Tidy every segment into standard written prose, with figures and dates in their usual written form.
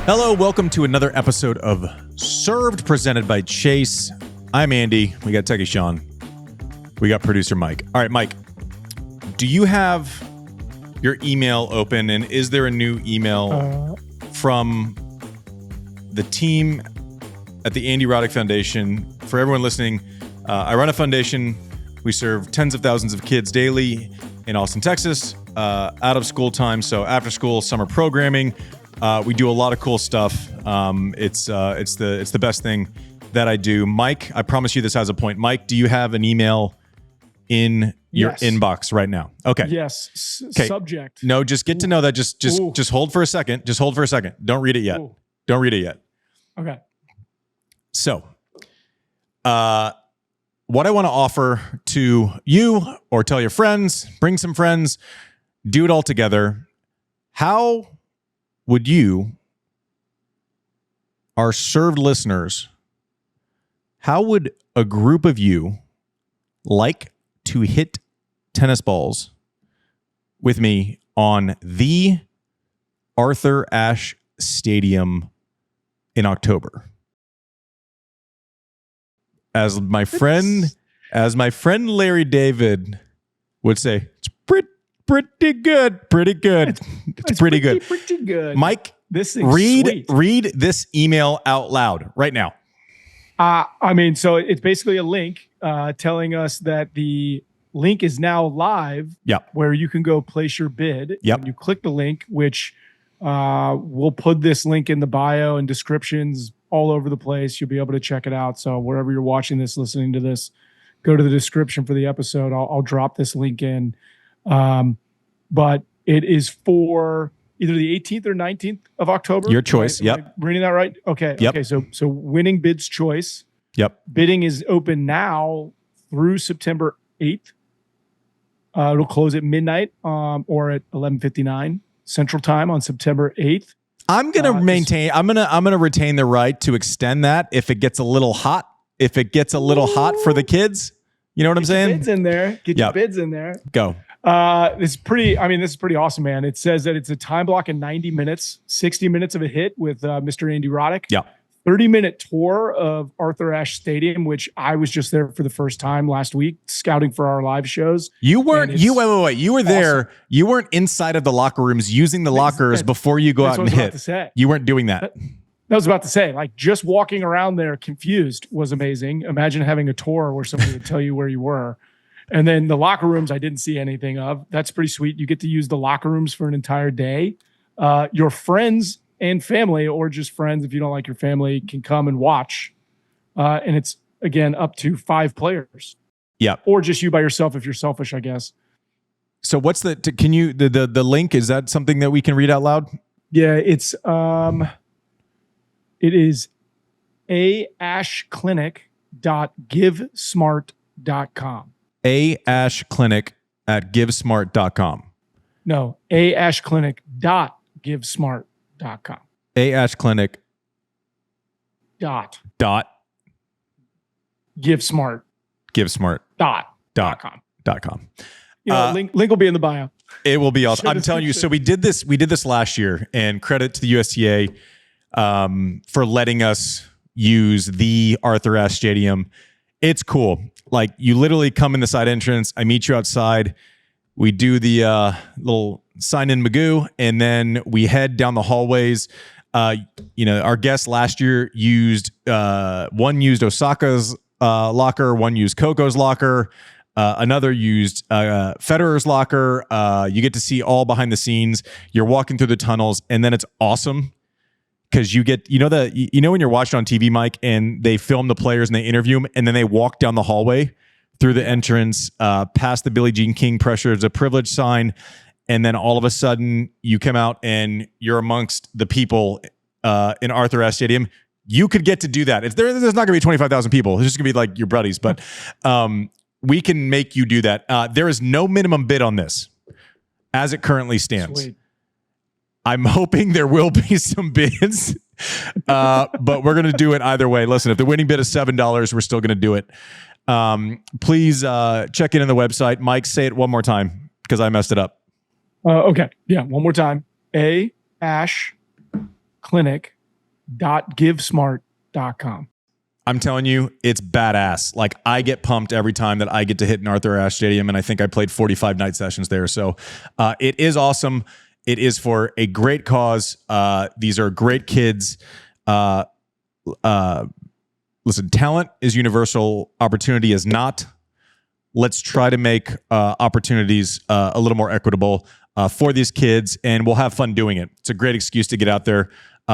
Hello, welcome to another episode of Served, presented by Chase. I'm Andy. We got Techie Sean. We got producer Mike. All right, Mike, do you have your email open, and is there a new email from the team at the Andy Roddick Foundation? For everyone listening, I run a foundation. We serve tens of thousands of kids daily in Austin, Texas, out of school time, so after school, summer programming. We do a lot of cool stuff. It's the best thing that I do. Mike, I promise you this has a point. Mike, do you have an email in your inbox right now? Okay. Yes. Okay. Subject. No, just get to know that. Just hold for a second. Just hold for a second. Don't read it yet. Ooh. Don't read it yet. Okay. So, what I want to offer to you, or tell your friends, bring some friends, do it all together. How would you, our served listeners, how would a group of you like to hit tennis balls with me on the Arthur Ashe Stadium in October? As my friend Larry David would say, it's pretty good. It's pretty good. Pretty good. Mike, this thing's read this email out loud right now. So it's basically a link telling us that the link is now live. Yep. Where you can go place your bid. Yep. And you click the link, which we'll put this link in the bio and descriptions all over the place. You'll be able to check it out. So wherever you're watching this, listening to this, go to the description for the episode. I'll drop this link in. But it is for either the 18th or 19th of October. Your choice. Am I reading that right? Okay. Yep. Okay. So winning bid's choice. Yep. Bidding is open now through September 8th. It'll close at midnight, or at 11:59 Central Time on September 8th. I'm gonna retain the right to extend that if it gets a little hot. If it gets a little hot for the kids, you know what I'm saying? Bids in there. Get your bids in there. Go. This is pretty awesome, man. It says that it's a time block in 90 minutes, 60 minutes of a hit with Mr. Andy Roddick. Yeah. 30-minute tour of Arthur Ashe Stadium, which I was just there for the first time last week, scouting for our live shows. You weren't. You wait. You were awesome. There. You weren't inside of the locker rooms using the lockers before you go out and hit. You weren't doing that. I was about to say, like, just walking around there confused was amazing. Imagine having a tour where somebody would tell you where you were. And then the locker rooms I didn't see anything of. That's pretty sweet. You get to use the locker rooms for an entire day. Your friends and family, or just friends, if you don't like your family, can come and watch. And it's, again, up to 5 players. Yeah. Or just you by yourself if you're selfish, I guess. So what's the link? Is that something that we can read out loud? Yeah, it is aashclinic.givesmart.com. aashclinic@givesmart.com. No, aashclinic.givesmart.com. aashclinic dot givesmart dot com. Link will be in the bio. It will be awesome. I'm telling you. So we did this last year, and credit to the USTA for letting us use the Arthur Ashe Stadium. It's cool. Like, you literally come in the side entrance. I meet you outside. We do the little sign-in Magoo, and then we head down the hallways. Our guest last year used Osaka's locker, one used Coco's locker, another used Federer's locker. You get to see all behind the scenes. You're walking through the tunnels, and then it's awesome because you get, when you're watching on TV, Mike, and they film the players and they interview them, and then they walk down the hallway through the entrance, past the Billie Jean King pressure. It's a privilege sign. And then all of a sudden you come out and you're amongst the people in Arthur Ashe Stadium. You could get to do that. There's not going to be 25,000 people. It's just going to be like your buddies. But we can make you do that. There is no minimum bid on this as it currently stands. Sweet. I'm hoping there will be some bids, but we're going to do it either way. Listen, if the winning bid is $7, we're still going to do it. Please check in on the website. Mike, say it one more time because I messed it up. Okay. Yeah. One more time. clinic.givesmart.com. I'm telling you, it's badass. Like, I get pumped every time that I get to hit an Arthur Ashe Stadium, and I think I played 45 night sessions there. So it is awesome. It is for a great cause. These are great kids. Listen, talent is universal. Opportunity is not. Let's try to make opportunities a little more equitable for these kids, and we'll have fun doing it. It's a great excuse to get out there.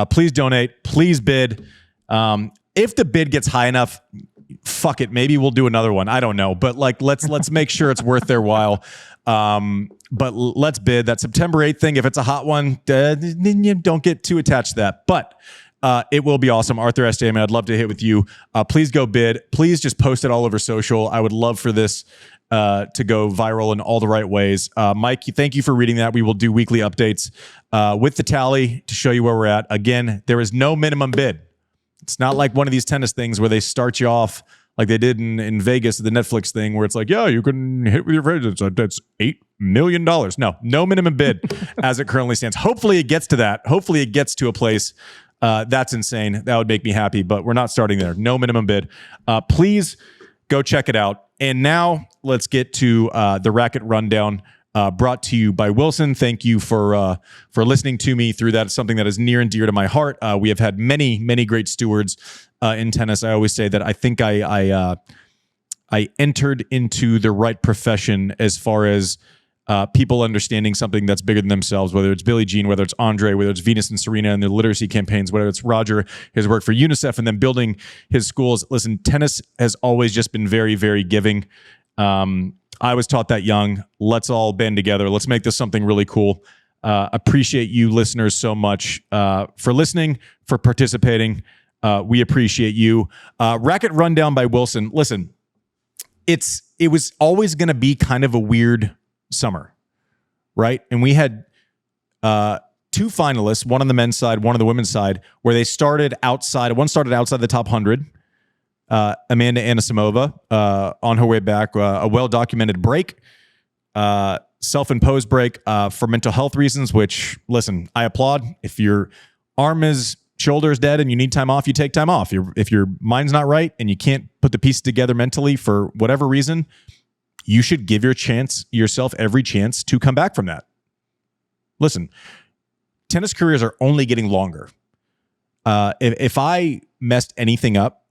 Please donate. Please bid. If the bid gets high enough, fuck it. Maybe we'll do another one. I don't know. But like, let's make sure it's worth their while. But let's bid. That September 8th thing, if it's a hot one, don't get too attached to that. But it will be awesome. Arthur Ashe Stadium, I'd love to hit with you. Please go bid. Please just post it all over social. I would love for this to go viral in all the right ways. Mike, thank you for reading that. We will do weekly updates with the tally to show you where we're at. Again, there is no minimum bid. It's not like one of these tennis things where they start you off like they did in Vegas, the Netflix thing, where it's like, yeah, you can hit with your friends. That's $8 million. No minimum bid as it currently stands. Hopefully it gets to that. Hopefully it gets to a place that's insane. That would make me happy, but we're not starting there. No minimum bid. Please go check it out. And now let's get to the Racket Rundown, brought to you by Wilson. Thank you for listening to me through that. It's something that is near and dear to my heart. We have had many great stewards in tennis. I always say that I think I entered into the right profession as far as people understanding something that's bigger than themselves, whether it's Billie Jean, whether it's Andre, whether it's Venus and Serena and their literacy campaigns, whether it's Roger, his work for UNICEF and then building his schools. Listen, tennis has always just been very giving. I was taught that young. Let's all band together. Let's make this something really cool. Appreciate you listeners so much for listening, for participating. We appreciate you. Racket Rundown by Wilson. Listen, it was always going to be kind of a weird summer, right? And we had two finalists, one on the men's side, one on the women's side, where they started outside. One started outside the top 100. Amanda Anisimova on her way back, a well-documented break, self-imposed break for mental health reasons, which, listen, I applaud. If your arm is shoulder is dead and you need time off, you take time off. If your mind's not right and you can't put the pieces together mentally for whatever reason, you should give yourself every chance to come back from that. Listen, tennis careers are only getting longer. If I messed anything up,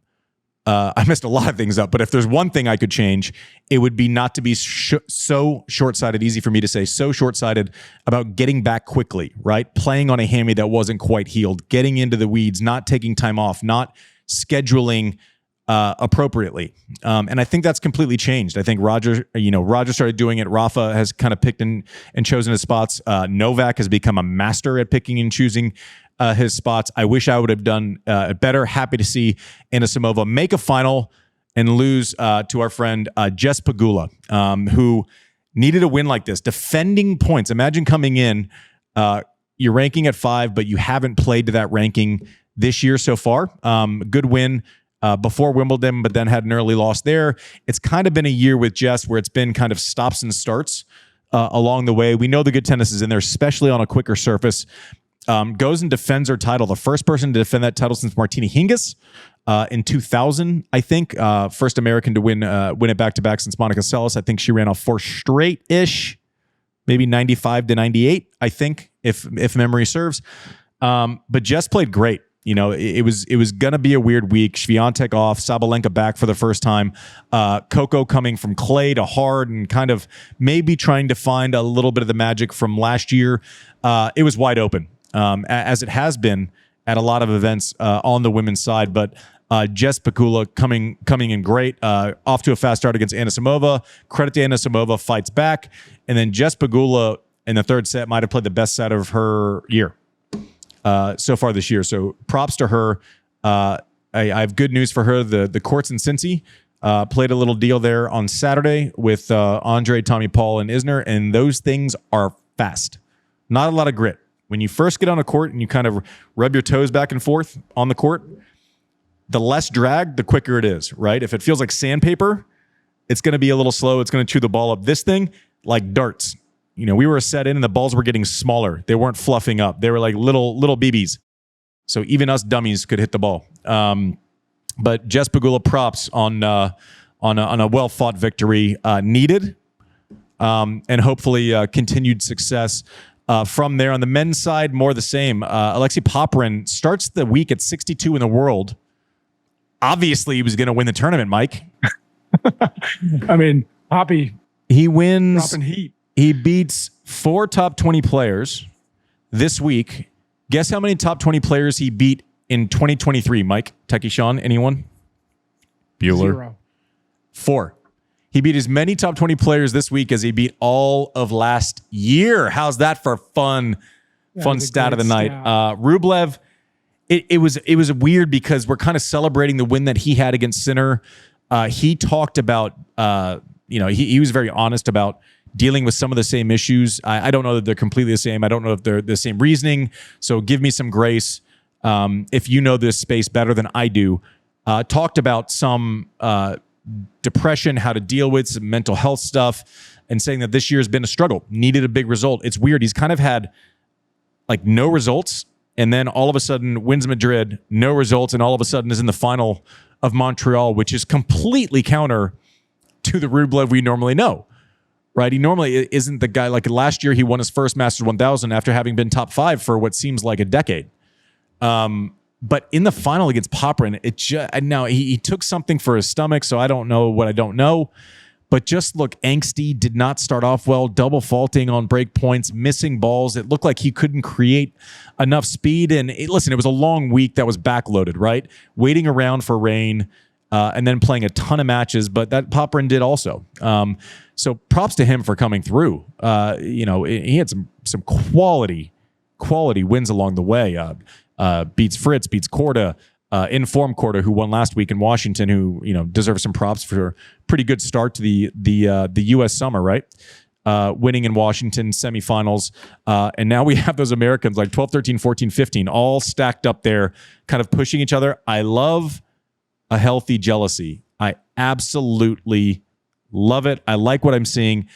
I messed a lot of things up, but if there's one thing I could change, it would be not to be so short-sighted, easy for me to say, so short-sighted about getting back quickly, right? Playing on a hammy that wasn't quite healed, getting into the weeds, not taking time off, not scheduling appropriately. And I think that's completely changed. I think Roger started doing it. Rafa has kind of picked and chosen his spots. Novak has become a master at picking and choosing his spots. I wish I would have done better. Happy to see Anisimova make a final and lose to our friend Jess Pegula, who needed a win like this. Defending points. Imagine coming in, you're ranking at 5, but you haven't played to that ranking this year so far. Good win before Wimbledon, but then had an early loss there. It's kind of been a year with Jess where it's been kind of stops and starts along the way. We know the good tennis is in there, especially on a quicker surface. Goes and defends her title. The first person to defend that title since Martina Hingis in 2000, I think. First American to win it back-to-back since Monica Seles. I think she ran off 4 straight-ish, maybe 95 to 98, I think, if memory serves. But Jess played great. You know, it was going to be a weird week. Swiatek off, Sabalenka back for the first time. Coco coming from clay to hard and kind of maybe trying to find a little bit of the magic from last year. It was wide open. As it has been at a lot of events on the women's side. But Jess Pegula coming in great, off to a fast start against Anisimova. Credit to Anisimova, fights back. And then Jess Pegula in the third set might have played the best set of her year so far this year. So props to her. I have good news for her. The courts in Cincy played a little deal there on Saturday with Andre, Tommy Paul, and Isner. And those things are fast. Not a lot of grit. When you first get on a court and you kind of rub your toes back and forth on the court, the less drag, the quicker it is, right? If it feels like sandpaper, it's going to be a little slow. It's going to chew the ball up. This thing, like darts. You know, we were a set in and the balls were getting smaller. They weren't fluffing up. They were like little BBs. So even us dummies could hit the ball. But Jess Pegula props on a well-fought victory needed, and hopefully continued success from there. On the men's side, more the same. Alexei Popyrin starts the week at 62 in the world. Obviously, he was going to win the tournament, Mike. I mean, Poppy. He wins. Dropping heat. He beats 4 top 20 players this week. Guess how many top 20 players he beat in 2023, Mike? Techie Sean, anyone? Bueller. 0. 4. He beat as many top 20 players this week as he beat all of last year. How's that for fun stat of the night? Rublev, it was weird because we're kind of celebrating the win that he had against Sinner. He talked about, he was very honest about dealing with some of the same issues. I don't know that they're completely the same. I don't know if they're the same reasoning. So give me some grace. If you know this space better than I do, talked about some depression, how to deal with some mental health stuff, and saying that this year has been a struggle, needed a big result. It's weird. He's kind of had like no results, and then all of a sudden wins Madrid, no results, and all of a sudden is in the final of Montreal, which is completely counter to the Rublev we normally know, right? He normally isn't the guy. Like last year, he won his first Masters 1000 after having been top 5 for what seems like a decade. But in the final against Popyrin, now he took something for his stomach, so I don't know what I don't know. But just look angsty, did not start off well, double faulting on break points, missing balls. It looked like he couldn't create enough speed. And it was a long week that was backloaded, right? Waiting around for rain and then playing a ton of matches, but that Popyrin did also. So props to him for coming through. He had some quality wins along the way. Beats Fritz, beats Korda, informed Korda, who won last week in Washington, who deserves some props for a pretty good start to the U.S. summer, right? Winning in Washington semifinals, and now we have those Americans like 12, 13, 14, 15, all stacked up there, kind of pushing each other. I love a healthy jealousy. I absolutely love it. I like what I'm seeing.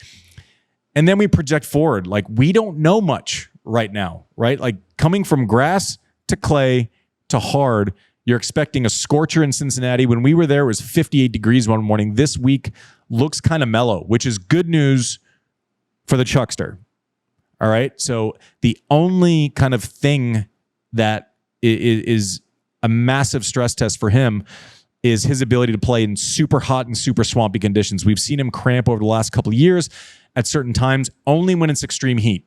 And then we project forward, like we don't know much right now, right? Like coming from grass to clay to hard, you're expecting a scorcher in Cincinnati. When we were there, it was 58 degrees one morning. This week looks kind of mellow, which is good news for the Chuckster. All right. So the only kind of thing that is a massive stress test for him is his ability to play in super hot and super swampy conditions. We've seen him cramp over the last couple of years at certain times, only when it's extreme heat.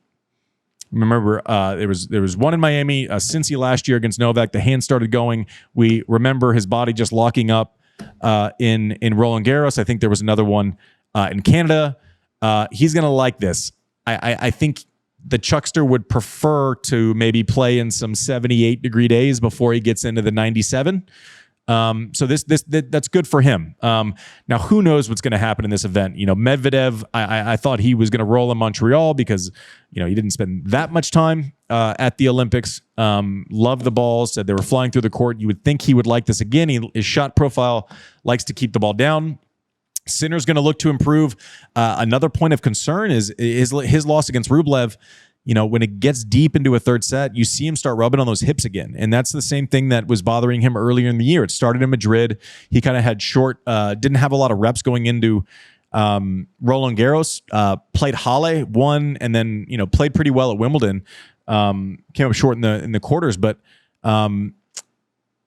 Remember, there was one in Miami, Cincy last year against Novak. The hand started going. We remember his body just locking up in Roland Garros. I think there was another one in Canada. He's going to like this. I think the Chuckster would prefer to maybe play in some 78-degree days before he gets into the 97. So that's good for him. Now, who knows what's going to happen in this event? Medvedev, I thought he was going to roll in Montreal because, he didn't spend that much time at the Olympics. Loved the balls, said they were flying through the court. You would think he would like this again. His shot profile likes to keep the ball down. Sinner's going to look to improve. Another point of concern is his loss against Rublev. When it gets deep into a third set, you see him start rubbing on those hips again. And that's the same thing that was bothering him earlier in the year. It started in Madrid. He kind of had didn't have a lot of reps going into Roland Garros, played Halle, won, and then, played pretty well at Wimbledon. Came up short in the quarters, but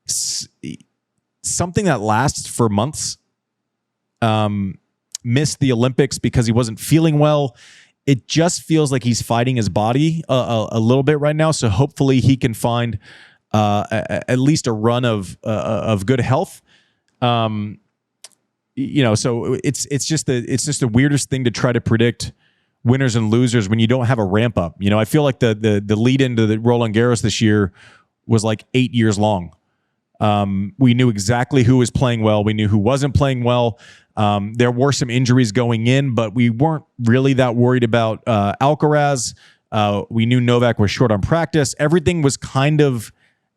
something that lasts for months, missed the Olympics because he wasn't feeling well. It just feels like he's fighting his body a little bit right now. So hopefully he can find at least a run of good health. So it's just the weirdest thing to try to predict winners and losers when you don't have a ramp up. I feel like the lead into the Roland Garros this year was like 8 years long. We knew exactly who was playing well. We knew who wasn't playing well. There were some injuries going in, but we weren't really that worried about Alcaraz. We knew Novak was short on practice. Everything was kind of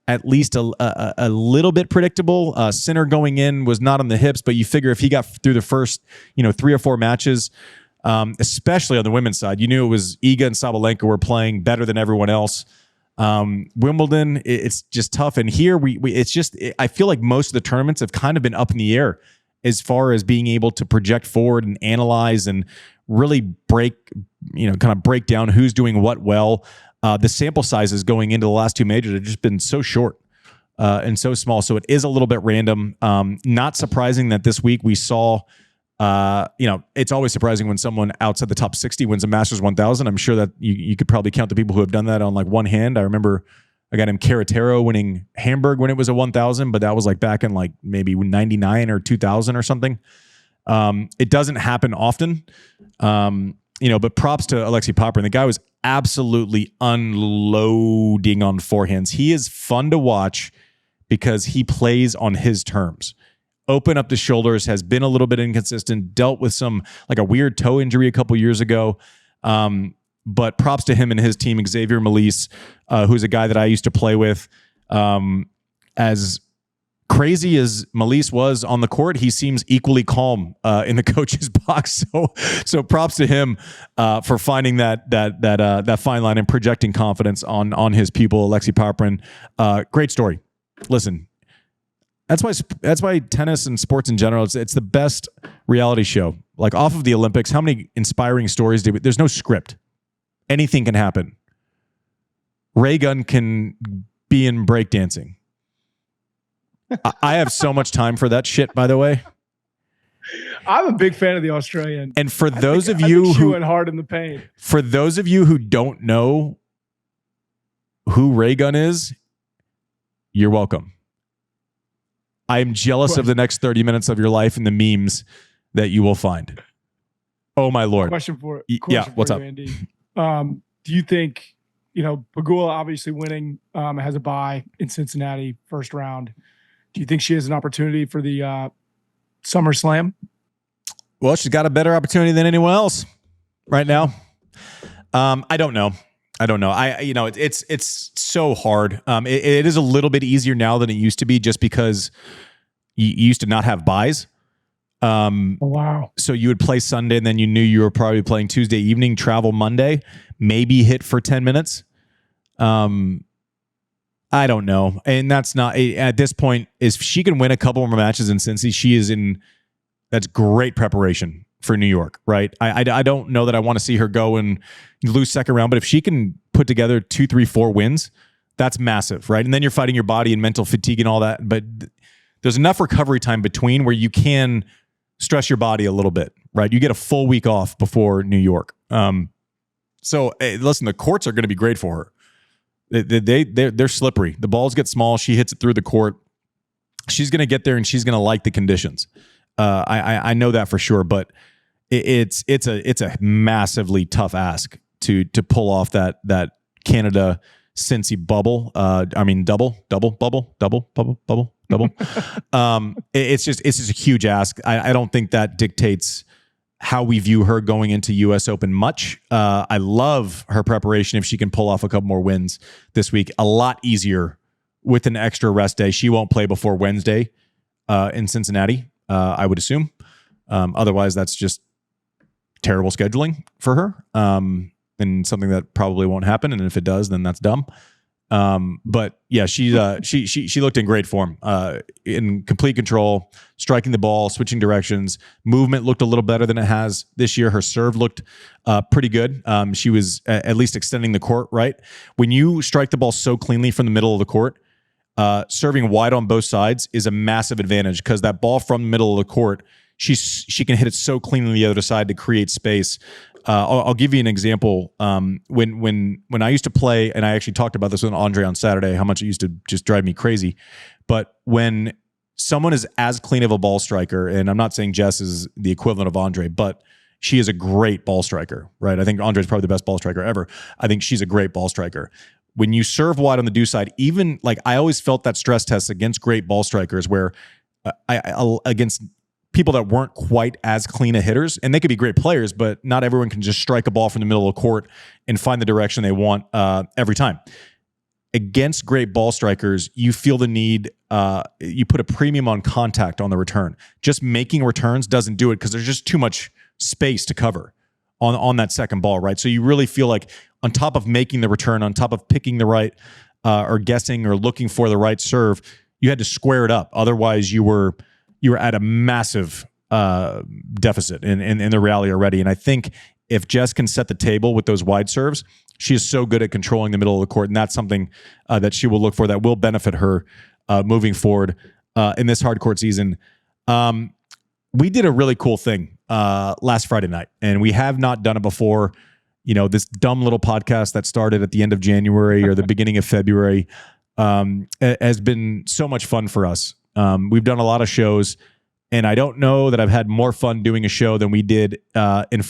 at least a little bit predictable. Sinner going in was not on the hips, but you figure if he got through the first 3 or 4 matches, especially on the women's side, you knew it was Iga and Sabalenka were playing better than everyone else. Wimbledon, it's just tough. And here I feel like most of the tournaments have kind of been up in the air as far as being able to project forward and analyze and really break down who's doing what well. The sample sizes going into the last two majors have just been so short and so small. So it is a little bit random. Not surprising that this week we saw, it's always surprising when someone outside the top 60 wins a Masters 1000. I'm sure that you could probably count the people who have done that on like one hand. I remember a guy named Caratero winning Hamburg when it was a 1000, but that was like back in like maybe 99 or 2000 or something. It doesn't happen often, but props to Alexei Popyrin. The guy was absolutely unloading on forehands. He is fun to watch because he plays on his terms. Open up the shoulders, has been a little bit inconsistent, dealt with some like a weird toe injury a couple years ago. But props to him and his team, Xavier Malisse, who's a guy that I used to play with. As crazy as Malisse was on the court, he seems equally calm in the coach's box. So props to him for finding that fine line and projecting confidence on his pupil, Alexei Popyrin. Great story. Listen, that's why tennis and sports in general, it's the best reality show. Like off of the Olympics, how many inspiring stories there's no script. Anything can happen. Ray Gun can be in breakdancing. I have so much time for that shit, by the way. I'm a big fan of the Australian. And for those of you who went hard in the paint, for those of you who don't know who Ray Gun is, you're welcome. I am jealous of the next 30 minutes of your life and the memes that you will find. Oh my Lord. Question for what's up, Andy? Do you think, Pegula obviously winning, has a bye in Cincinnati first round. Do you think she has an opportunity for the SummerSlam? Well, she's got a better opportunity than anyone else right now. I don't know. It's so hard. It is a little bit easier now than it used to be, just because you used to not have buys. Oh, wow. So you would play Sunday, and then you knew you were probably playing Tuesday evening, travel Monday, maybe hit for 10 minutes. I don't know. And that's not, at this point, if she can win a couple more matches in Cincy, that's great preparation for New York, right? I don't know that I want to see her go and lose second round, but if she can put together 2, 3, 4 wins, that's massive, right? And then you're fighting your body and mental fatigue and all that, but there's enough recovery time between where you can stress your body a little bit, right? You get a full week off before New York. So listen, the courts are going to be great for her. They're slippery. The balls get small. She hits it through the court. She's going to get there, and she's going to like the conditions. I know that for sure, but it's a massively tough ask to pull off that Canada Cincy bubble. Double. It's just a huge ask. I don't think that dictates how we view her going into US Open much. I love her preparation if she can pull off a couple more wins this week. A lot easier with an extra rest day. She won't play before Wednesday in Cincinnati, I would assume. Otherwise, that's just terrible scheduling for her, and something that probably won't happen. And if it does, then that's dumb. But yeah, she looked in great form, in complete control, striking the ball, switching directions. Movement looked a little better than it has this year. Her serve looked pretty good. She was at least extending the court, right? When you strike the ball so cleanly from the middle of the court, serving wide on both sides is a massive advantage, because that ball from the middle of the court, she can hit it so cleanly the other side to create space. I'll give you an example. When I used to play, and I actually talked about this with Andrey on Saturday, how much it used to just drive me crazy. But when someone is as clean of a ball striker, and I'm not saying Jess is the equivalent of Andrey, but she is a great ball striker, right? I think Andrey's probably the best ball striker ever. I think she's a great ball striker. When you serve wide on the due side, even like I always felt that stress test against great ball strikers where against people that weren't quite as clean of hitters, and they could be great players, but not everyone can just strike a ball from the middle of the court and find the direction they want every time. Against great ball strikers, you feel the need, you put a premium on contact on the return. Just making returns doesn't do it, because there's just too much space to cover on that second ball, right? So you really feel like on top of making the return, on top of picking the right or guessing or looking for the right serve, you had to square it up. Otherwise, you were at a massive deficit in the rally already. And I think if Jess can set the table with those wide serves, she is so good at controlling the middle of the court, and that's something that she will look for that will benefit her moving forward in this hardcourt season. We did a really cool thing last Friday night, and we have not done it before. You know, this dumb little podcast that started at the end of January or the beginning of February has been so much fun for us. We've done a lot of shows, and I don't know that I've had more fun doing a show than we did in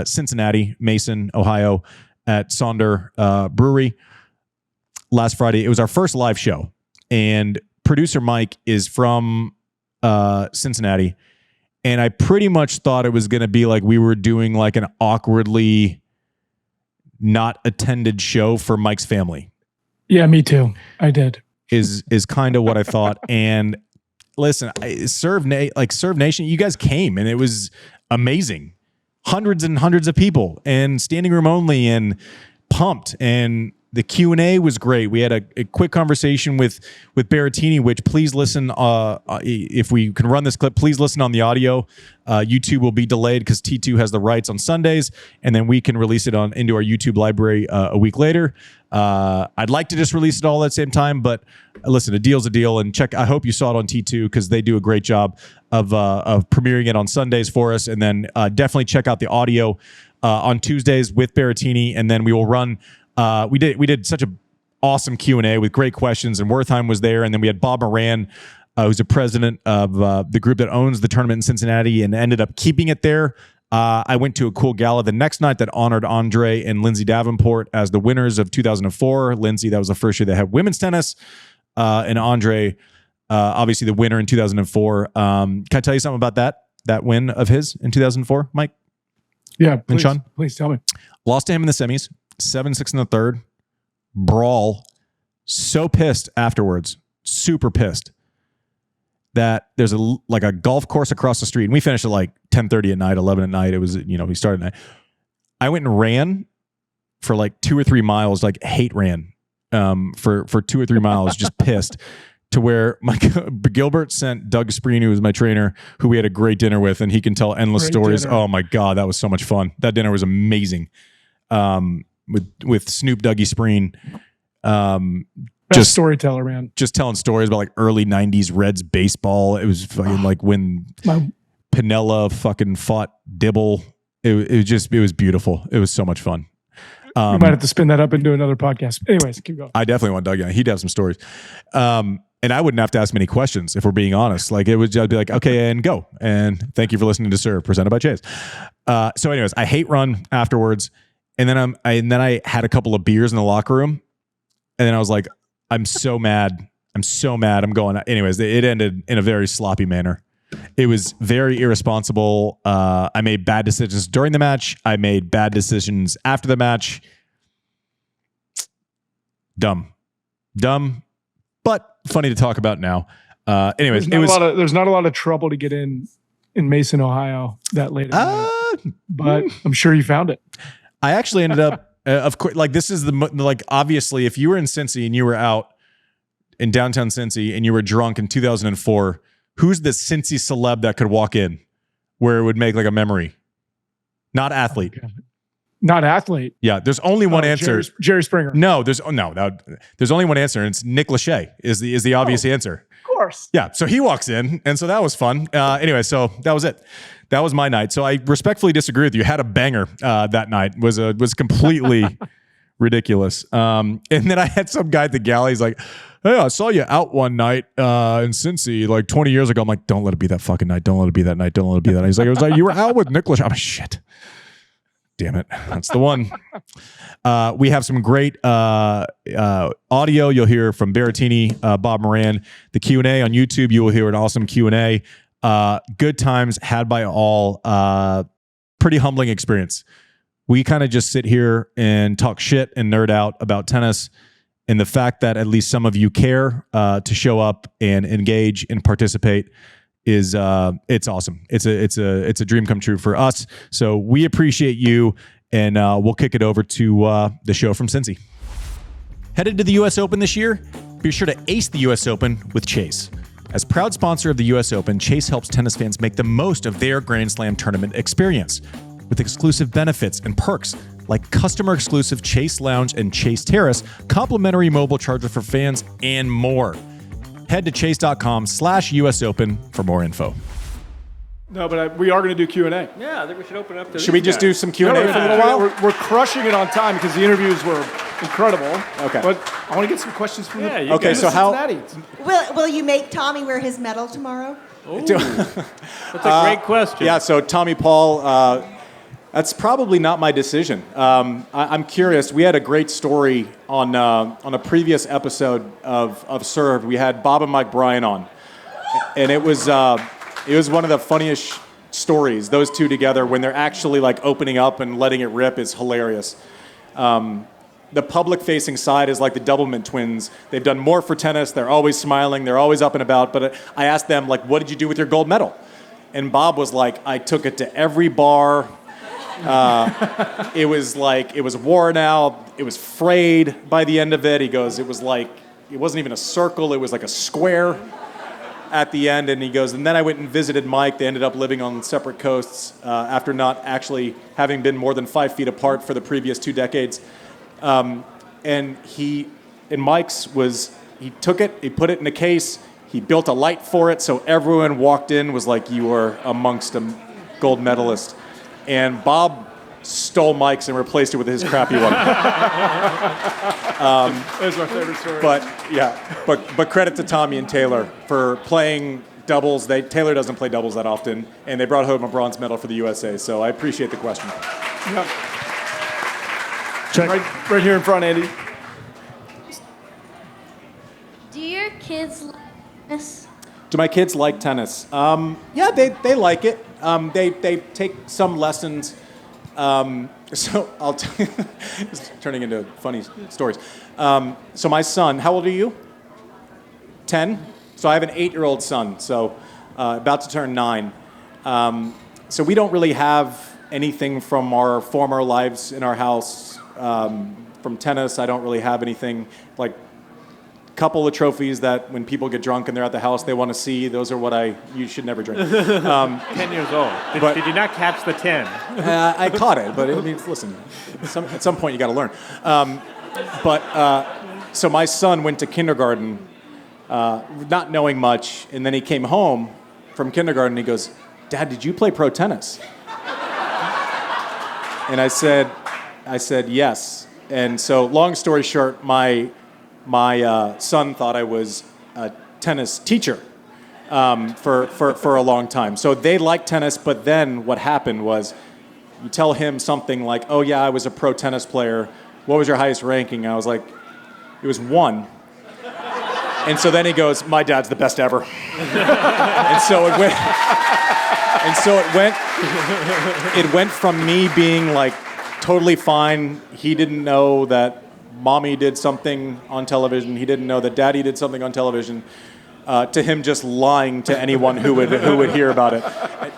Cincinnati, Mason, Ohio, at Sonder Brewery last Friday. It was our first live show, and producer Mike is from Cincinnati, and I pretty much thought it was going to be like we were doing like an awkwardly not attended show for Mike's family. Yeah, me too. I did. Is kind of what I thought. And listen, Serve Nation, you guys came, and it was amazing. Hundreds and hundreds of people, and standing room only, and pumped. And the Q&A was great. We had a quick conversation with Berrettini, which please listen. If we can run this clip, please listen on the audio. YouTube will be delayed because T2 has the rights on Sundays, and then we can release it into our YouTube library a week later. I'd like to just release it all at the same time, but listen, a deal's a deal. And check. I hope you saw it on T2 because they do a great job of premiering it on Sundays for us. And then definitely check out the audio on Tuesdays with Berrettini, and then we will run. We did such an awesome Q&A with great questions, and Wertheim was there, and then we had Bob Moran, who's the president of the group that owns the tournament in Cincinnati and ended up keeping it there. I went to a cool gala the next night that honored Andre and Lindsay Davenport as the winners of 2004. Lindsay, that was the first year they had women's tennis, and Andre, obviously the winner in 2004. Can I tell you something about that win of his in 2004, Mike? Yeah, and Sean? Please tell me. Lost to him in the semis. 7-6 in the third, brawl. So pissed afterwards, super pissed that there's a golf course across the street, and we finished at like 10:30 at night, 11 at night. It was, we started at night. I went and ran for like 2 or 3 miles, like hate ran for 2 or 3 miles, just pissed. To where Gilbert sent Doug Spreen, who was my trainer, who we had a great dinner with, and he can tell endless Great stories. dinner. Oh my God, that was so much fun. That dinner was amazing. With Snoop Dougie Spreen, Best storyteller, man. just telling stories about like early 90s Reds baseball. It was fucking like when Pinella fucking fought Dibble. It was beautiful. It was so much fun. You might have to spin that up and do another podcast. Anyways, keep going. I definitely want Doug on. He'd have some stories. And I wouldn't have to ask many questions if we're being honest. Like it would just be like, okay, and go. And thank you for listening to Serve, presented by Chase. So anyways, I hate run afterwards. And then I had a couple of beers in the locker room. And then I was like, I'm so mad. I'm going. Anyways, it ended in a very sloppy manner. It was very irresponsible. I made bad decisions during the match. I made bad decisions after the match. Dumb, but funny to talk about now. Anyways, there's not a lot of trouble to get in Mason, Ohio that late at night, but I'm sure you found it. I actually ended up, of course, like this is obviously if you were in Cincy and you were out in downtown Cincy and you were drunk in 2004, who's the Cincy celeb that could walk in where it would make like a memory? Not athlete. Okay. Not athlete. Yeah, there's only one answer. Jerry Springer. No, there's only one answer, and it's Nick Lachey is the obvious answer. Of course. Yeah, so he walks in, and so that was fun. Anyway, so that was it. That was my night. So I respectfully disagree with you. Had a banger that night. Was completely ridiculous. And then I had some guy at the galley. He's like, "Hey, I saw you out one night in Cincy like 20 years ago." I'm like, "Don't let it be that fucking night. Don't let it be that night. Don't let it be that night." He's like, "It was like you were out with Nick Lachey." I'm like, "Shit. Damn it. That's the one." We have some great audio. You'll hear from Berrettini, Bob Moran. The Q&A on YouTube, you will hear an awesome Q&A. Good times had by all. Pretty humbling experience. We kind of just sit here and talk shit and nerd out about tennis. And the fact that at least some of you care to show up and engage and participate is it's awesome. It's a dream come true for us. So we appreciate you, and we'll kick it over to the show from Cincy. Headed to the U.S. Open this year? Be sure to ace the U.S. Open with Chase. As proud sponsor of the U.S. Open, Chase helps tennis fans make the most of their Grand Slam tournament experience with exclusive benefits and perks like customer-exclusive Chase Lounge and Chase Terrace, complimentary mobile charger for fans, and more. Head to chase.com/US Open for more info. No, but we are going to do Q&A. Yeah, I think we should open up to Should we just do some Q&A for a little while? We're crushing it on time because the interviews were incredible. Okay. But I want to get some questions from Yeah, the you Okay, guys. so how... Will you make Tommy wear his medal tomorrow? That's a great question. Yeah, so Tommy Paul, that's probably not my decision. I'm curious. We had a great story on a previous episode of Served. We had Bob and Mike Bryan on, and it was one of the funniest stories. Those two together, when they're actually like opening up and letting it rip, is hilarious. The public-facing side is like the Doublemint twins. They've done more for tennis. They're always smiling. They're always up and about. But I asked them, like, what did you do with your gold medal? And Bob was like, I took it to every bar. It was worn out. It was frayed by the end of it. He goes, it wasn't even a circle. It was like a square at the end. And he goes, and then I went and visited Mike. They ended up living on separate coasts after not actually having been more than 5 feet apart for the previous 2 decades. And Mike's was, he took it, he put it in a case, he built a light for it, so everyone walked in was like, you were amongst a gold medalist. And Bob stole Mike's and replaced it with his crappy one. That's my favorite story. But credit to Tommy and Taylor for playing doubles. Taylor doesn't play doubles that often, and they brought home a bronze medal for the USA, so I appreciate the question. Yeah. Right here in front, Andy. Do your kids like tennis? Do my kids like tennis? Yeah, they like it. They take some lessons. So I'll tell you, it's turning into funny stories. So my son, how old are you? 10? So I have an 8-year-old son, so about to turn 9. So we don't really have anything from our former lives in our house. From tennis, I don't really have anything, like a couple of trophies that when people get drunk and they're at the house, they want to see. Those are what you should never drink. 10 years old. Did you not catch the 10? I caught it, but listen, at some point you got to learn. So my son went to kindergarten, not knowing much, and then he came home from kindergarten and he goes, Dad, did you play pro tennis? And I said, yes. And so, long story short, my son thought I was a tennis teacher for a long time. So they liked tennis, but then what happened was, you tell him something like, "Oh yeah, I was a pro tennis player. What was your highest ranking?" I was like, "It was 1." And so then he goes, "My dad's the best ever." And so it went. It went from me being like totally fine. He didn't know that mommy did something on television. He didn't know that daddy did something on television. To him just lying to anyone who would hear about it.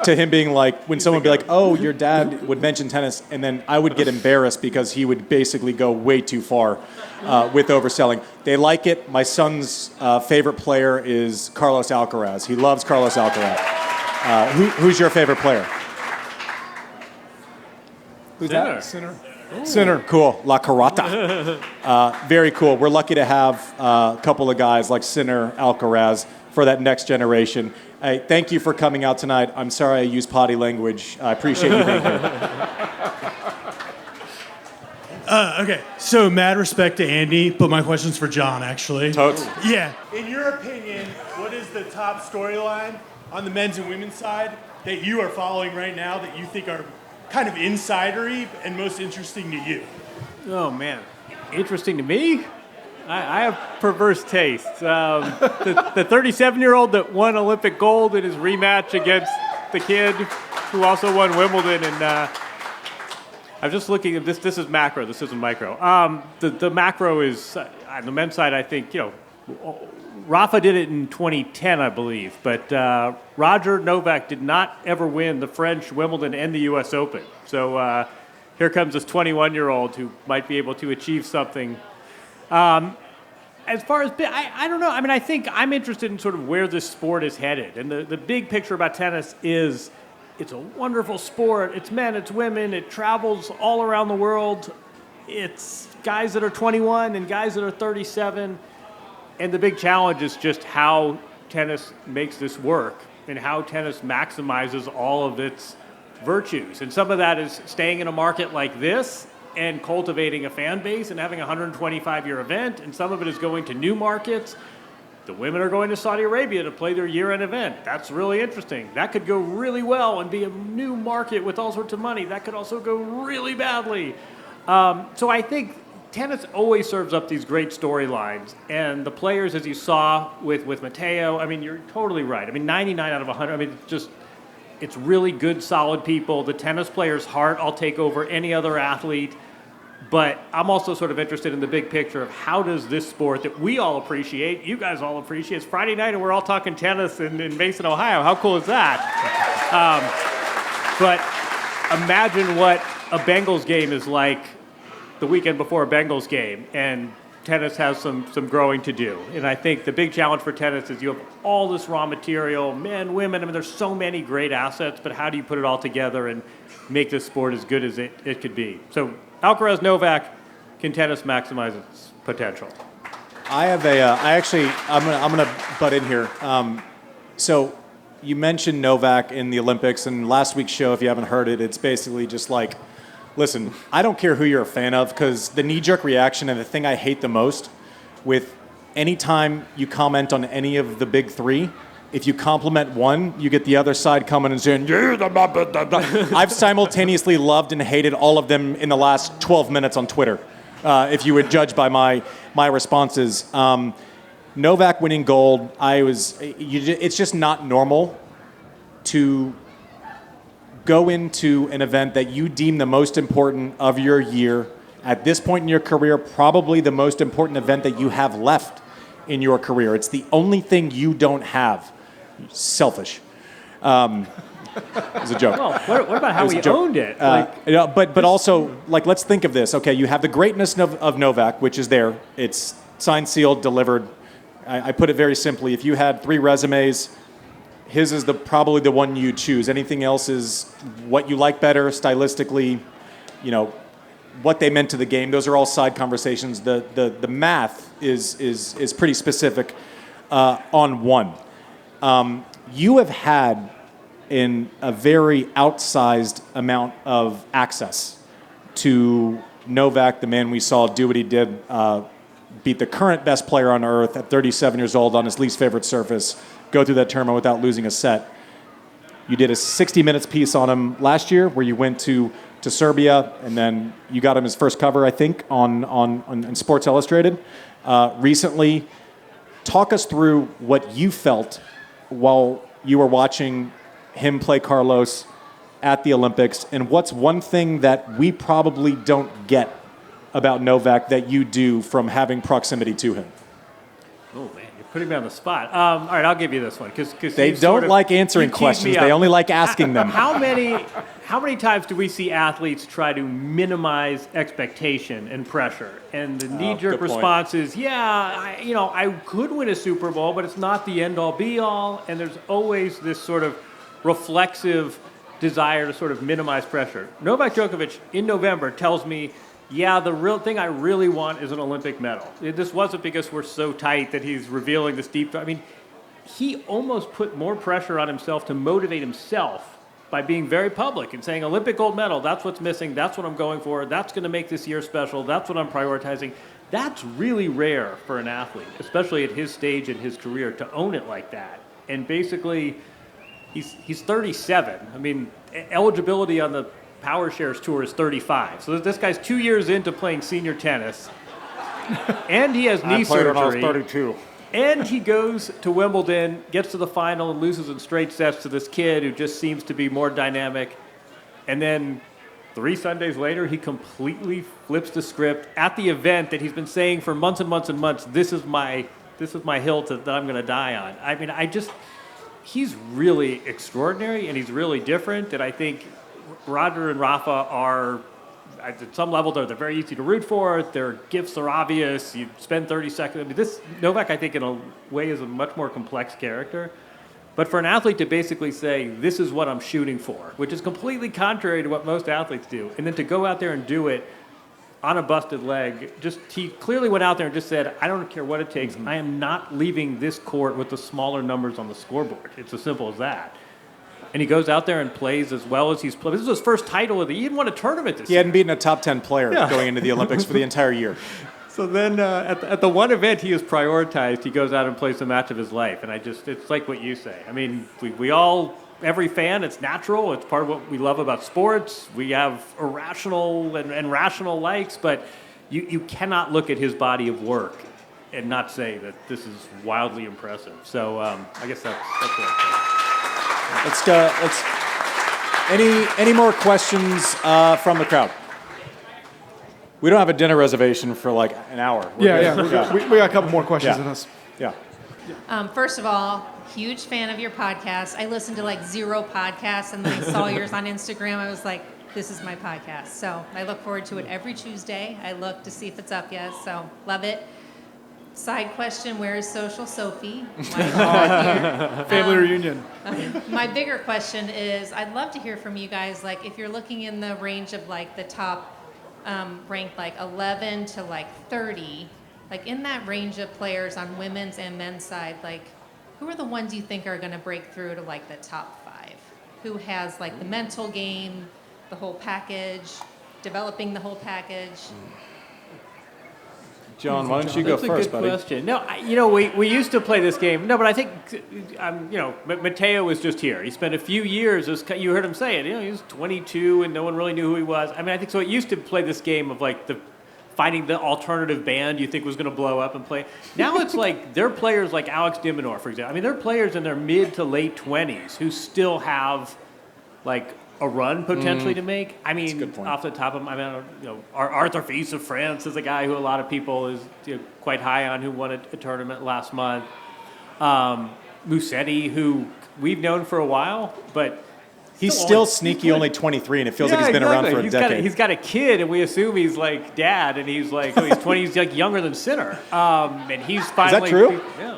To him being like, when someone would be like, "Oh, your dad would mention tennis," and then I would get embarrassed because he would basically go way too far with overselling. They like it. My son's favorite player is Carlos Alcaraz. He loves Carlos Alcaraz. Who's your favorite player? Who's that? Sinner. Cool. La Carata. Very cool. We're lucky to have a couple of guys like Sinner, Alcaraz for that next generation. Hey, thank you for coming out tonight. I'm sorry I used potty language. I appreciate you being here. Okay, so mad respect to Andy, but my question's for Jon, actually. Totes. Yeah. In your opinion, what is the top storyline on the men's and women's side that you are following right now that you think are kind of insidery and most interesting to you? Oh, man. Interesting to me? I have perverse tastes. The 37-year-old that won Olympic gold in his rematch against the kid who also won Wimbledon. And I'm just looking at this. This is macro. This isn't micro. The macro is, on the men's side, I think, Rafa did it in 2010, I believe, but Roger Novak did not ever win the French, Wimbledon, and the U.S. Open. So here comes this 21-year-old who might be able to achieve something. As far as, I don't know. I mean, I think I'm interested in sort of where this sport is headed. And the big picture about tennis is it's a wonderful sport. It's men, it's women. It travels all around the world. It's guys that are 21 and guys that are 37. And the big challenge is just how tennis makes this work and how tennis maximizes all of its virtues. And some of that is staying in a market like this and cultivating a fan base and having a 125-year event. And some of it is going to new markets. The women are going to Saudi Arabia to play their year-end event. That's really interesting. That could go really well and be a new market with all sorts of money. That could also go really badly. So I think tennis always serves up these great storylines. And the players, as you saw with Matteo, I mean, you're totally right. I mean, 99 out of 100, I mean, it's really good, solid people. The tennis player's heart, I'll take over any other athlete. But I'm also sort of interested in the big picture of how does this sport that we all appreciate, you guys all appreciate, it's Friday night and we're all talking tennis in Mason, Ohio. How cool is that? But imagine what a Bengals game is like the weekend before a Bengals game, and tennis has some growing to do. And I think the big challenge for tennis is you have all this raw material, men, women, I mean, there's so many great assets, but how do you put it all together and make this sport as good as it could be? So Alcaraz, Novak, can tennis maximize its potential? I'm gonna butt in here. So you mentioned Novak in the Olympics, and last week's show, if you haven't heard it, it's basically just like, listen, I don't care who you're a fan of, because the knee-jerk reaction and the thing I hate the most with any time you comment on any of the big three, if you compliment one, you get the other side coming and saying, yeah, blah, blah, blah, blah. I've simultaneously loved and hated all of them in the last 12 minutes on Twitter, if you would judge by my responses. Novak winning gold, it's just not normal to go into an event that you deem the most important of your year. At this point in your career, probably the most important event that you have left in your career. It's the only thing you don't have. Selfish. It was a joke. Well, what about how he owned it? But also, like, let's think of this. Okay, you have the greatness of Novak, which is there. It's signed, sealed, delivered. I put it very simply. If you had 3 resumes, his is probably the one you choose. Anything else is what you like better stylistically, what they meant to the game. Those are all side conversations. The math is pretty specific on one. You have had in a very outsized amount of access to Novak, the man we saw do what he did, beat the current best player on earth at 37 years old on his least favorite surface, go through that tournament without losing a set. You did a 60 minutes piece on him last year where you went to Serbia, and then you got him his first cover, I think, on Sports Illustrated. Recently, talk us through what you felt while you were watching him play Carlos at the Olympics, and what's one thing that we probably don't get about Novak that you do from having proximity to him? Oh, man, you're putting me on the spot. All right, I'll give you this one. Cause they don't like answering questions. They only like asking them. How many times do we see athletes try to minimize expectation and pressure? And the knee-jerk response is, I could win a Super Bowl, but it's not the end-all, be-all. And there's always this sort of reflexive desire to sort of minimize pressure. Novak Djokovic in November tells me, the real thing I really want is an Olympic medal. This wasn't because we're so tight that he's revealing this deep. I mean, he almost put more pressure on himself to motivate himself by being very public and saying, Olympic gold medal, that's what's missing, that's what I'm going for, that's going to make this year special, that's what I'm prioritizing. That's really rare for an athlete, especially at his stage in his career, to own it like that. And basically, he's 37. I mean, eligibility on the Power Shares Tour is 35. So this guy's 2 years into playing senior tennis, and he has knee surgery. When I was 32. And he goes to Wimbledon, gets to the final, and loses in straight sets to this kid who just seems to be more dynamic. And then 3 Sundays later, he completely flips the script at the event that he's been saying for months and months and months, this is my this is my hill that I'm going to die on. I mean, he's really extraordinary and he's really different. And I think Roger and Rafa are, at some level, they're very easy to root for. Their gifts are obvious. You spend 30 seconds. I mean, this Novak, I think, in a way, is a much more complex character. But for an athlete to basically say, this is what I'm shooting for, which is completely contrary to what most athletes do, and then to go out there and do it on a busted leg, he clearly went out there and just said, I don't care what it takes. I am not leaving this court with the smaller numbers on the scoreboard. It's as simple as that. And he goes out there and plays as well as he's played. This is his first title of the year. He didn't win a tournament this year. He hadn't beaten a top 10 player going into the Olympics for the entire year. So then at the one event he has prioritized, he goes out and plays the match of his life. And it's like what you say. I mean, we all, every fan, it's natural. It's part of what we love about sports. We have irrational and rational likes, but you cannot look at his body of work and not say that this is wildly impressive. So I guess that's what I Let's any more questions from the crowd? We don't have a dinner reservation for like an hour. We got a couple more questions than us. Yeah. First of all, huge fan of your podcast. I listened to like 0 podcasts, and then I saw yours on Instagram. I was like, this is my podcast. So I look forward to it every Tuesday. I look to see if it's up yet, so love it. Side question, where is Social Sophie? Family reunion. My bigger question is, I'd love to hear from you guys, like if you're looking in the range of like the top ranked like 11 to like 30, like in that range of players on women's and men's side, like who are the ones you think are going to break through to like the top 5? Who has like the mental game, the whole package, developing the whole package? John, why don't you go first, buddy? That's a good question. No, we used to play this game. No, but I think, Matteo was just here. He spent a few years, you heard him say it, he was 22 and no one really knew who he was. I mean, I think so. It used to play this game of like finding the alternative band you think was going to blow up and play. Now it's like, they're players like Alex de Minaur, for example. I mean, they're players in their mid to late 20s who still have like a run potentially to make. I mean, off the top of my, Arthur Fils of France is a guy who a lot of people is quite high on, who won a tournament last month. Musetti, who we've known for a while, but he's still sneaky, only 23, and it feels like he's been around for a decade. He's got a kid, and we assume he's like dad, and he's like, he's 20, he's like younger than Sinner. And he's finally. Is that true? Yeah.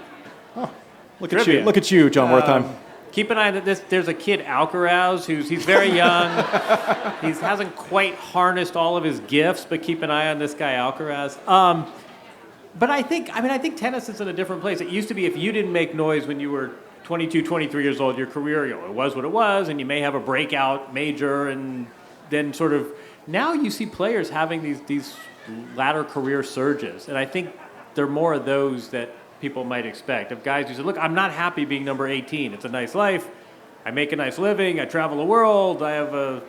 Oh, look at you, Jon Wertheim. Keep an eye on this. There's a kid, Alcaraz, he's very young. He hasn't quite harnessed all of his gifts, but keep an eye on this guy, Alcaraz. But I think tennis is in a different place. It used to be if you didn't make noise when you were 22, 23 years old, your career, it was what it was, and you may have a breakout major, and then sort of, now you see players having these latter career surges, and I think there are more of those that people might expect, of guys who say, look, I'm not happy being number 18. It's a nice life. I make a nice living. I travel the world. I have a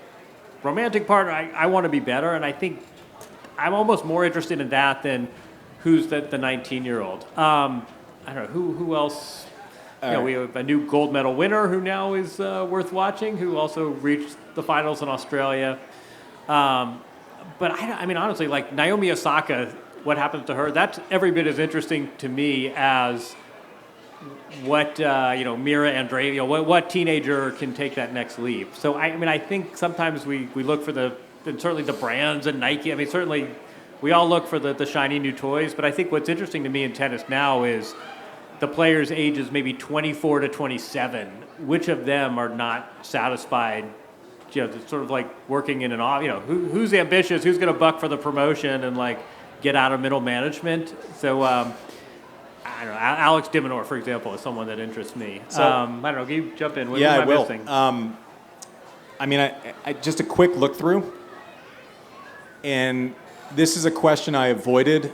romantic partner. I want to be better. And I think I'm almost more interested in that than who's the 19-year-old. I don't know. Who else? We have a new gold medal winner who now is worth watching, who also reached the finals in Australia. But I mean, honestly, like Naomi Osaka, what happens to her, that's every bit as interesting to me as what, Mira Andreeva, what teenager can take that next leap. So, I think sometimes we look for and certainly the brands and Nike. I mean, certainly we all look for the shiny new toys. But I think what's interesting to me in tennis now is the players' ages maybe 24 to 27. Which of them are not satisfied? Sort of like working in who's ambitious, who's going to buck for the promotion and like get out of middle management. So I don't know. Alex de Minaur, for example, is someone that interests me. So, I don't know. Can you jump in? What am I will. missing? I just a quick look through, and this is a question I avoided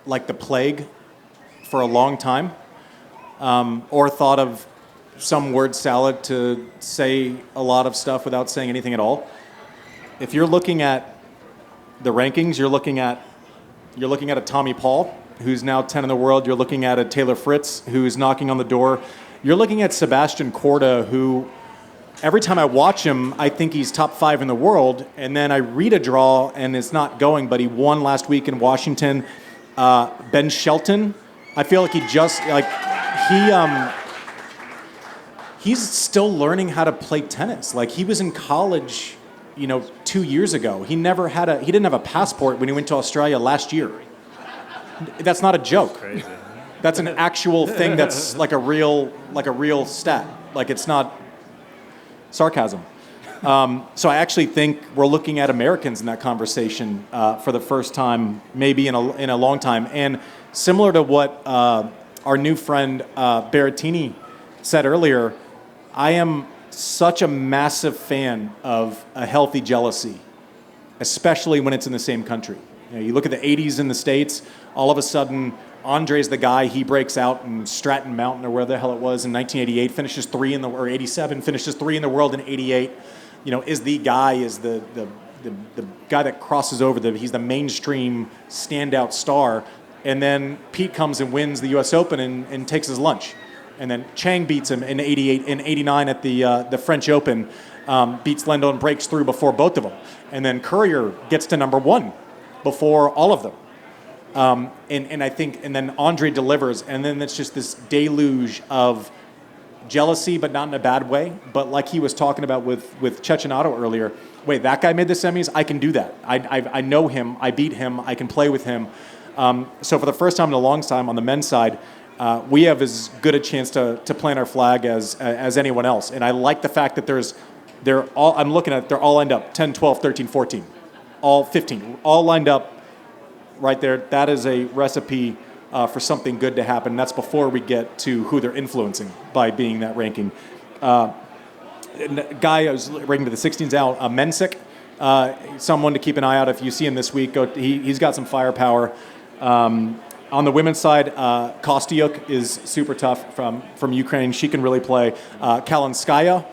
like the plague for a long time, or thought of some word salad to say a lot of stuff without saying anything at all. If you're looking at the rankings, you're looking at a Tommy Paul, who's now 10 in the world. You're looking at a Taylor Fritz, who's knocking on the door. You're looking at Sebastian Korda, who every time I watch him, I think he's top 5 in the world. And then I read a draw, and it's not going, but he won last week in Washington. Ben Shelton, I feel like he's still learning how to play tennis. Like, he was in college, 2 years ago. He didn't have a passport when he went to Australia last year. That's not a joke. That's crazy. That's an actual thing. That's like a real stat. Like, it's not sarcasm. So I actually think we're looking at Americans in that conversation for the first time, maybe in a long time. And similar to what our new friend Berrettini said earlier, I am such a massive fan of a healthy jealousy, especially when it's in the same country. You look at the 80s in the States, all of a sudden, Andre's the guy, he breaks out in Stratton Mountain or where the hell it was in 1988, finishes 3 or 87, finishes 3 in the world in 88, is the guy, is the guy that crosses over, he's the mainstream standout star. And then Pete comes and wins the US Open and takes his lunch. And then Chang beats him in 88, in 89 at the French Open, beats Lendl and breaks through before both of them. And then Courier gets to number 1 before all of them. And I think, and then Andre delivers, and then it's just this deluge of jealousy, but not in a bad way. But like he was talking about with Cecchinato earlier, wait, that guy made the semis? I can do that. I know him. I beat him. I can play with him. So for the first time in a long time on the men's side, we have as good a chance to plant our flag as anyone else. And I like the fact that they're all lined up 10, 12, 13, 14, all 15, all lined up right there. That is a recipe for something good to happen. That's before we get to who they're influencing by being that ranking. Guy I was ranking to the 16s out, Mensik, someone to keep an eye out. If you see him this week, he's got some firepower. On the women's side, Kostyuk is super tough from Ukraine. She can really play. Kalinskaya,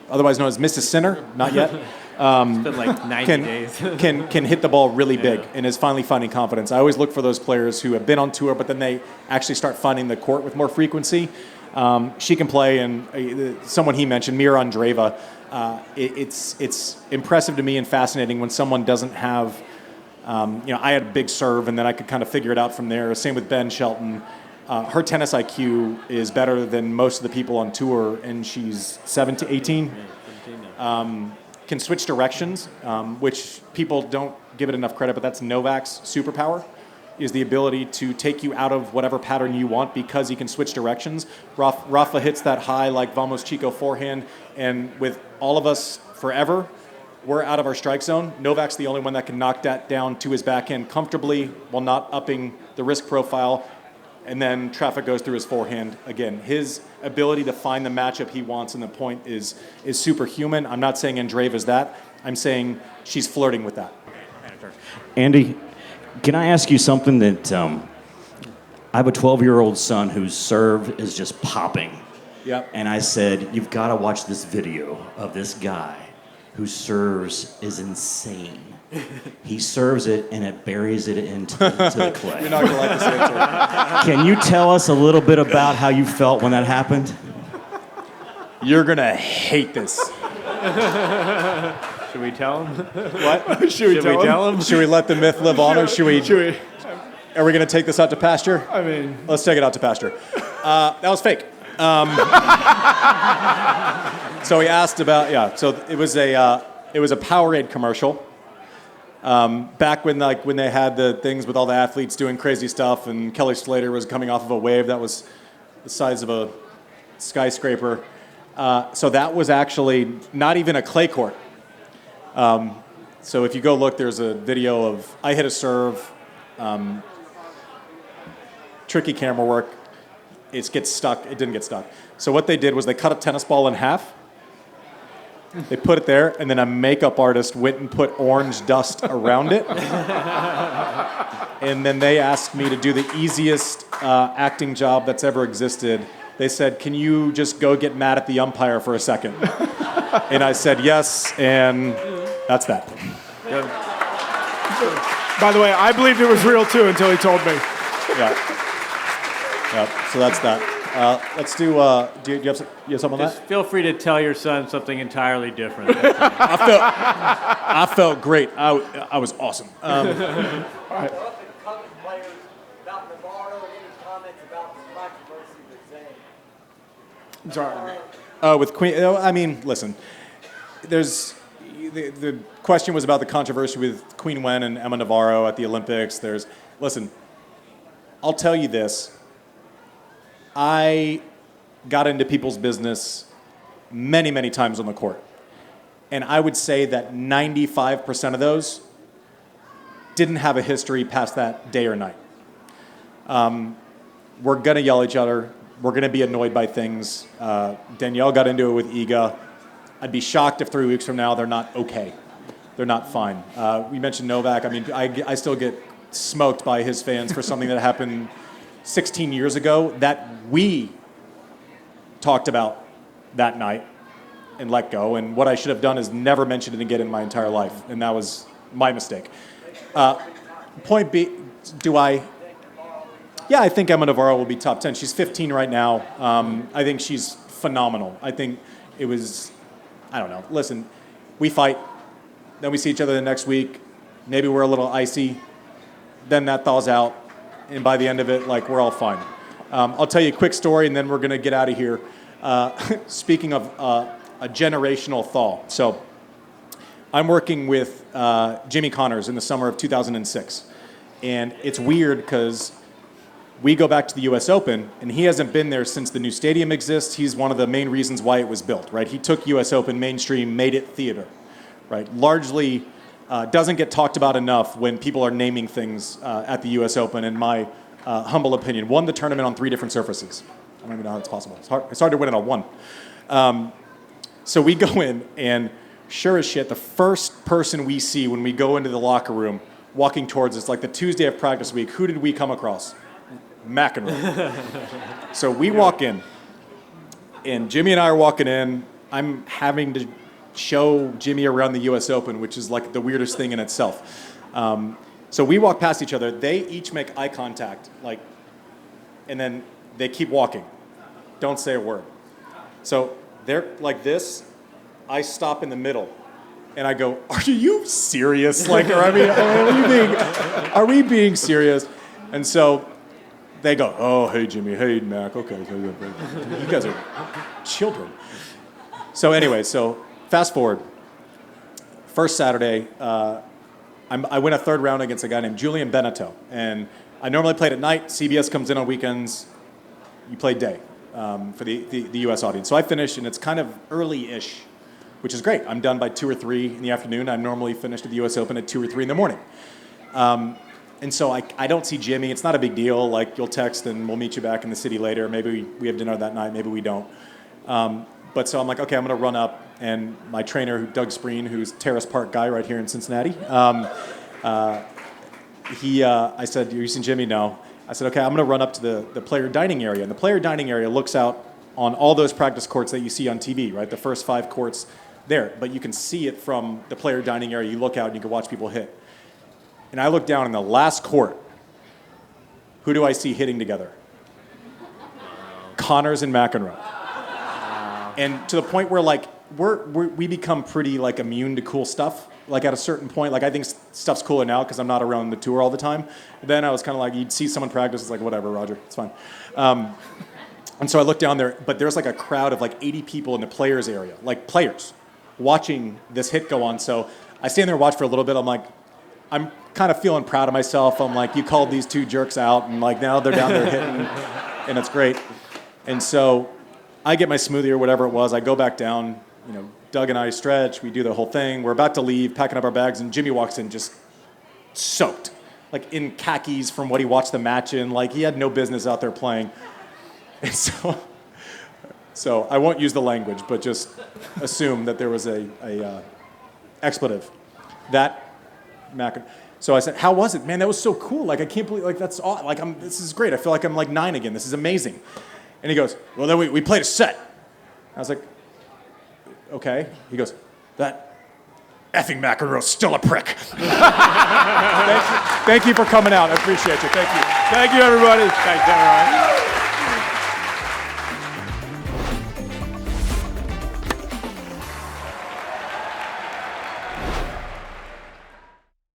otherwise known as Mrs. Sinner, not yet. It's been like 90 days. can hit the ball really big and is finally finding confidence. I always look for those players who have been on tour, but then they actually start finding the court with more frequency. She can play, and someone he mentioned, Mira Andreeva. It's impressive to me and fascinating when someone doesn't have. I had a big serve, and then I could kind of figure it out from there. Same with Ben Shelton. Her tennis IQ is better than most of the people on tour, and she's 18. Can switch directions, which people don't give it enough credit, but that's Novak's superpower, is the ability to take you out of whatever pattern you want because he can switch directions. Rafa hits that high like Vamos Chico forehand, and with all of us forever, we're out of our strike zone. Novak's the only one that can knock that down to his backhand comfortably while not upping the risk profile. And then traffic goes through his forehand. Again, his ability to find the matchup he wants in the point is superhuman. I'm not saying Andreeva's that. I'm saying she's flirting with that. Andy, can I ask you something that I have a 12-year-old son whose serve is just popping. Yep. And I said, you've got to watch this video of this guy whose serves is insane. He serves it and it buries it into the clay. You're not going to like this answer. Can you tell us a little bit about how you felt when that happened? You're going to hate this. Should we tell him? What? Should we tell him? Should we let the myth live on, or should we? Are we going to take this out to pasture? I mean, let's take it out to pasture. That was fake. So he asked about So it was a Powerade commercial. Back when they had the things with all the athletes doing crazy stuff, and Kelly Slater was coming off of a wave that was the size of a skyscraper. So that was actually not even a clay court. So if you go look, there's a video of I hit a serve, tricky camera work. It gets stuck. It didn't get stuck. So what they did was they cut a tennis ball in half. They put it there, and then a makeup artist went and put orange dust around it. And then they asked me to do the easiest acting job that's ever existed. They said, can you just go get mad at the umpire for a second? And I said yes, and that's that. by the way, I believed it was real too until he told me. Yeah. So that's that. Let's do. Do you have something on Just that? feel free to tell your son something entirely different. I felt great. I was awesome. All right. I'm sorry. With Queen, I mean, listen, the question was about the controversy with Queen Wen and Emma Navarro at the Olympics. Listen, I'll tell you this. I got into people's business many, many times on the court. And I would say that 95% of those didn't have a history past that day or night. We're going to yell at each other. We're going to be annoyed by things. Danielle got into it with Iga. I'd be shocked if 3 weeks from now they're not okay. They're not fine. We mentioned Novak. I mean, I still get smoked by his fans for something that happened 16 years ago that we talked about that night and let go. And what I should have done is never mention it again in my entire life. And that was my mistake. Point B, yeah, I think Emma Navarro will be top 10. She's 15 right now. I think she's phenomenal. I think it was, I don't know. Listen, we fight. Then we see each other the next week. Maybe we're a little icy. Then that thaws out. And by the end of it, like, we're all fine. I'll tell you a quick story, and then we're going to get out of here. Speaking of a generational thaw. So I'm working with Jimmy Connors in the summer of 2006. And it's weird because we go back to the U.S. Open, and he hasn't been there since the new stadium exists. He's one of the main reasons why it was built, right? He took U.S. Open mainstream, made it theater, right? Largely doesn't get talked about enough when people are naming things at the U.S. Open, in my humble opinion. Won the tournament on 3 different surfaces. I don't even know how that's possible. It's hard to win it on one. So we go in, and sure as shit, the first person we see when we go into the locker room walking towards us, like the Tuesday of practice week, who did we come across? McEnroe. So we walk in, and Jimmy and I are walking in. I'm having to show Jimmy around the U.S. Open, which is like the weirdest thing in itself. So we walk past each other. They each make eye contact, like, and then they keep walking. Don't say a word. So they're like this. I stop in the middle, and I go, "Are you serious? Like, are we being serious?" And so they go, "Oh, hey, Jimmy. Hey, Mac. Okay. You guys are children." So anyway, fast forward. First Saturday, I win a third round against a guy named Julian Beneteau. And I normally played at night. CBS comes in on weekends. You play day for the U.S. audience. So I finish, and it's kind of early-ish, which is great. I'm done by 2 or 3 in the afternoon. I'm normally finished at the U.S. Open at 2 or 3 in the morning. And so I don't see Jimmy. It's not a big deal. Like, you'll text and we'll meet you back in the city later. Maybe we have dinner that night. Maybe we don't. But so I'm like, okay, I'm going to run up. And my trainer, Doug Spreen, who's Terrace Park guy right here in Cincinnati, I said, "You seen Jimmy?" No. I said, okay, I'm going to run up to the player dining area. And the player dining area looks out on all those practice courts that you see on TV, right? The first 5 courts there. But you can see it from the player dining area. You look out and you can watch people hit. And I look down in the last court. Who do I see hitting together? Connors and McEnroe. And to the point where, like, we become pretty, like, immune to cool stuff. Like, at a certain point, like, I think stuff's cooler now because I'm not around the tour all the time. Then I was kind of like, you'd see someone practice, it's like, whatever, Roger, it's fine. And so I look down there, but there's like a crowd of like 80 people in the players area, like players, watching this hit go on. So I stand there and watch for a little bit. I'm like, I'm kind of feeling proud of myself. I'm like, you called these 2 jerks out, and like now they're down there hitting, and it's great. And so I get my smoothie or whatever it was. I go back down. You know, Doug and I stretch. We do the whole thing. We're about to leave, packing up our bags, and Jimmy walks in just soaked, like in khakis from what he watched the match in. Like, he had no business out there playing. And so I won't use the language, but just assume that there was a expletive. So I said, "How was it, man? That was so cool. Like, I can't believe, like, that's all. Like, this is great. I feel like I'm like 9 again. This is amazing." And he goes, "Well, then we played a set." I was like, "Okay." He goes, "That effing McEnroe's still a prick." Thank you for coming out. I appreciate you. Thank you. Thank you, everybody. Thanks, everyone.